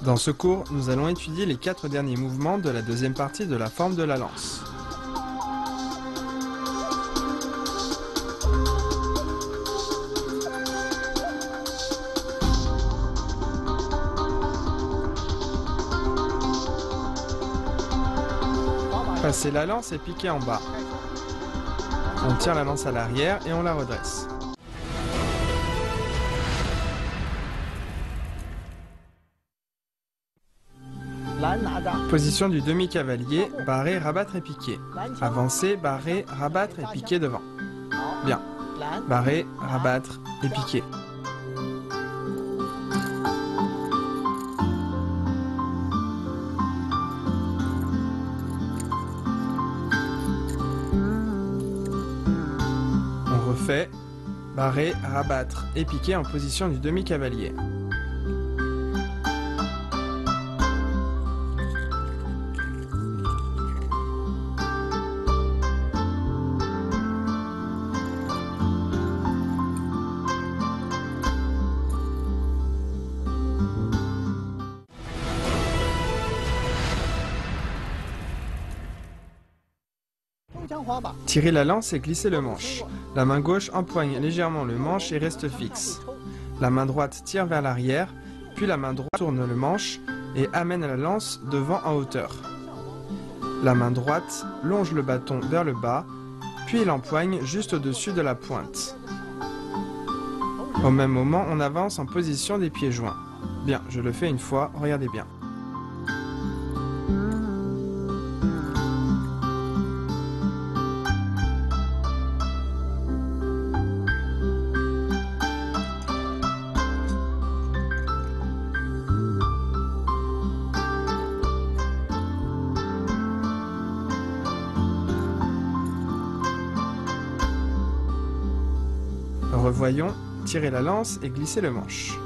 Dans ce cours, nous allons étudier les 4 derniers mouvements de la deuxième partie de la forme de la lance. Passer la lance et piquer en bas. On tire la lance à l'arrière et on la redresse. Position du demi-cavalier, barrer, rabattre et piquer. Avancer, barrer, rabattre et piquer devant. Bien. Barrer, rabattre et piquer. On refait. Barrer, rabattre et piquer en position du demi-cavalier. Tirez la lance et glissez le manche. La main gauche empoigne légèrement le manche et reste fixe. La main droite tire vers l'arrière, puis la main droite tourne le manche et amène la lance devant en hauteur. La main droite longe le bâton vers le bas, puis l'empoigne juste au-dessus de la pointe. Au même moment, on avance en position des pieds joints. Bien, je le fais une fois, regardez bien. Revoyons, tirez la lance et glissez le manche.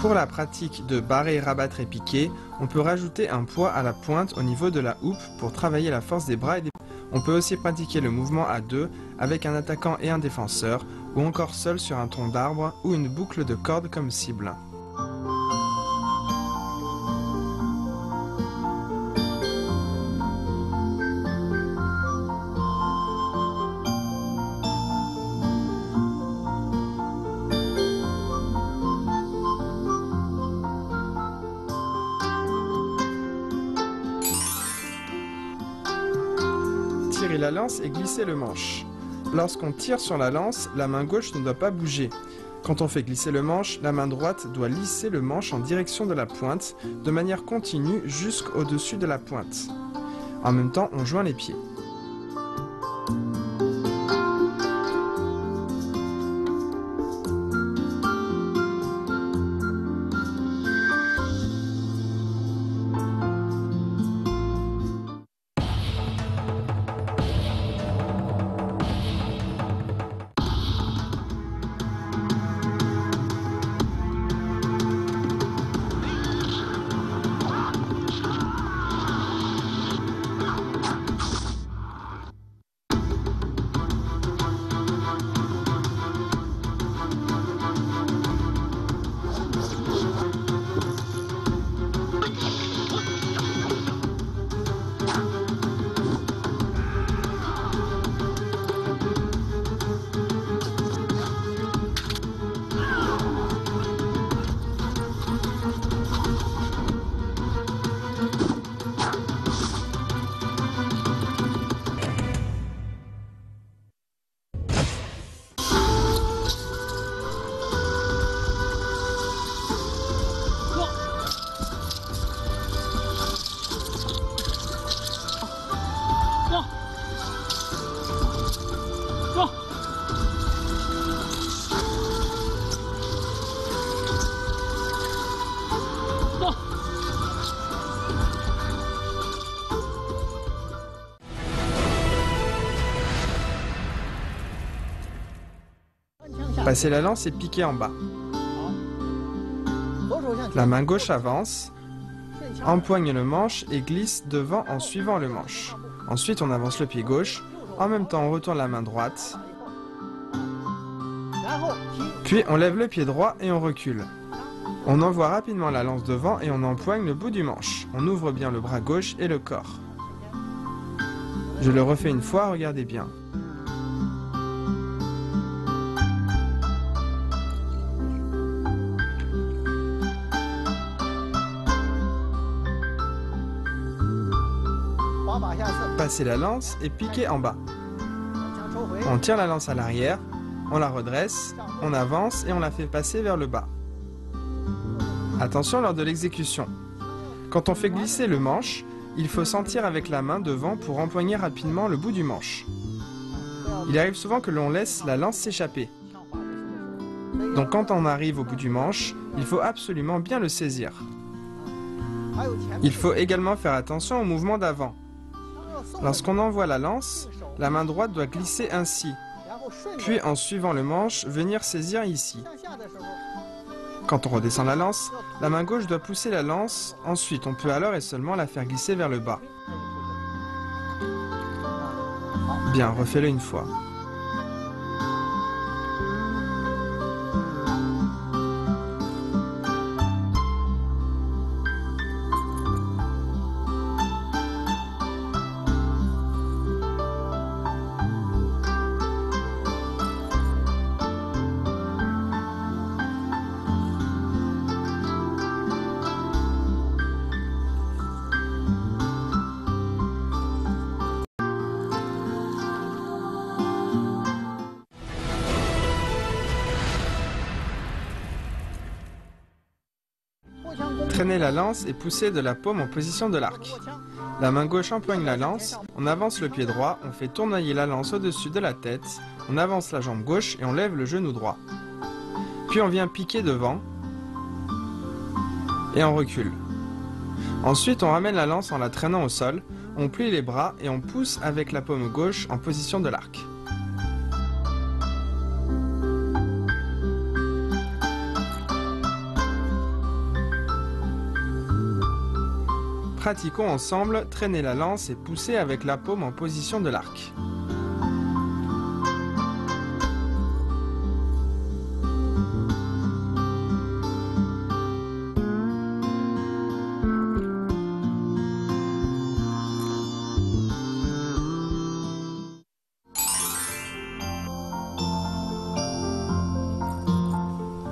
Pour la pratique de barrer, rabattre et piquer, on peut rajouter un poids à la pointe au niveau de la houppe pour travailler la force des bras et des pieds. On peut aussi pratiquer le mouvement à deux avec un attaquant et un défenseur, ou encore seul sur un tronc d'arbre ou une boucle de corde comme cible. Tirez la lance et glissez le manche. Lorsqu'on tire sur la lance, la main gauche ne doit pas bouger. Quand on fait glisser le manche, la main droite doit lisser le manche en direction de la pointe, de manière continue jusqu'au-dessus de la pointe. En même temps, on joint les pieds. Passez la lance et piquez en bas. La main gauche avance, empoigne le manche et glisse devant en suivant le manche. Ensuite, on avance le pied gauche. En même temps, on retourne la main droite. Puis, on lève le pied droit et on recule. On envoie rapidement la lance devant et on empoigne le bout du manche. On ouvre bien le bras gauche et le corps. Je le refais une fois, regardez bien. Passez la lance et piquez en bas. On tire la lance à l'arrière, on la redresse, on avance et on la fait passer vers le bas. Attention lors de l'exécution. Quand on fait glisser le manche, il faut sentir avec la main devant pour empoigner rapidement le bout du manche. Il arrive souvent que l'on laisse la lance s'échapper. Donc quand on arrive au bout du manche, il faut absolument bien le saisir. Il faut également faire attention au mouvement d'avant. Lorsqu'on envoie la lance, la main droite doit glisser ainsi, puis en suivant le manche, venir saisir ici. Quand on redescend la lance, la main gauche doit pousser la lance, ensuite on peut alors et seulement la faire glisser vers le bas. Bien, refais-le une fois. Traînez la lance et poussez de la paume en position de l'arc. La main gauche empoigne la lance, on avance le pied droit, on fait tournoyer la lance au-dessus de la tête, on avance la jambe gauche et on lève le genou droit. Puis on vient piquer devant et on recule. Ensuite on ramène la lance en la traînant au sol, on plie les bras et on pousse avec la paume gauche en position de l'arc. Pratiquons ensemble, traîner la lance et pousser avec la paume en position de l'arc.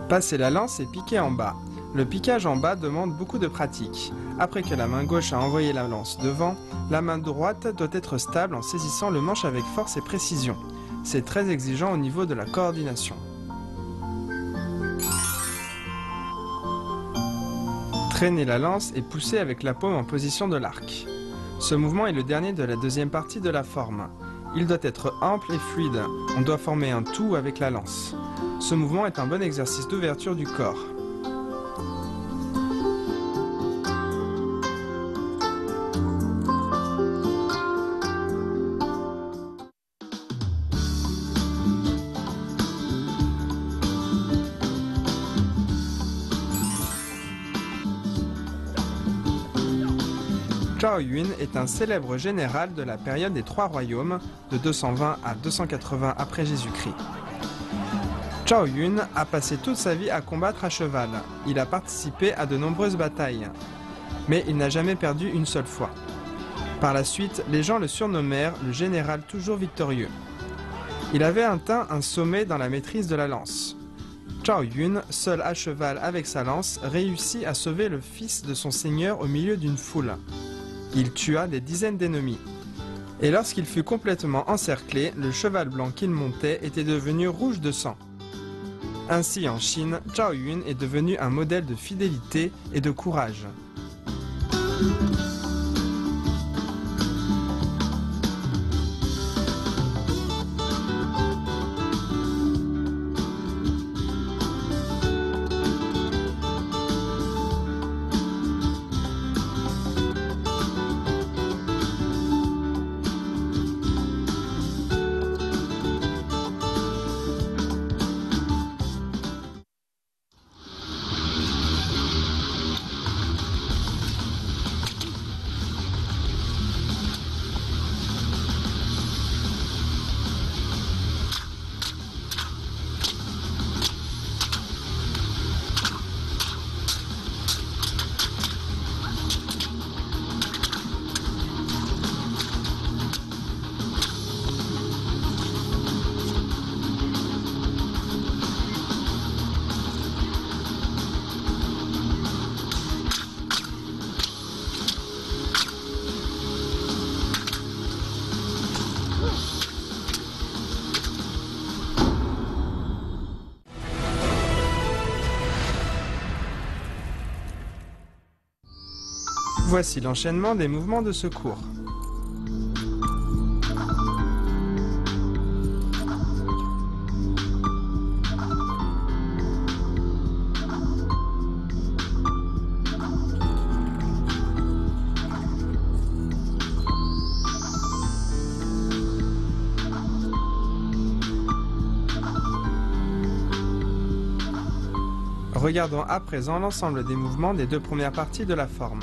Passez la lance et piquez en bas. Le piquage en bas demande beaucoup de pratique. Après que la main gauche a envoyé la lance devant, la main droite doit être stable en saisissant le manche avec force et précision. C'est très exigeant au niveau de la coordination. Traînez la lance et poussez avec la paume en position de l'arc. Ce mouvement est le dernier de la deuxième partie de la forme. Il doit être ample et fluide. On doit former un tout avec la lance. Ce mouvement est un bon exercice d'ouverture du corps. Zhao Yun est un célèbre général de la période des Trois Royaumes, de 220 à 280 après Jésus-Christ. Zhao Yun a passé toute sa vie à combattre à cheval. Il a participé à de nombreuses batailles, mais il n'a jamais perdu une seule fois. Par la suite, les gens le surnommèrent le général toujours victorieux. Il avait atteint un sommet dans la maîtrise de la lance. Zhao Yun, seul à cheval avec sa lance, réussit à sauver le fils de son seigneur au milieu d'une foule. Il tua des dizaines d'ennemis. Et lorsqu'il fut complètement encerclé, le cheval blanc qu'il montait était devenu rouge de sang. Ainsi en Chine, Zhao Yun est devenu un modèle de fidélité et de courage. Voici l'enchaînement des mouvements de secours. Regardons à présent l'ensemble des mouvements des deux premières parties de la forme.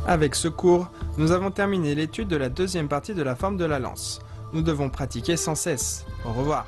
Avec ce cours, nous avons terminé l'étude de la deuxième partie de la forme de la lance. Nous devons pratiquer sans cesse. Au revoir.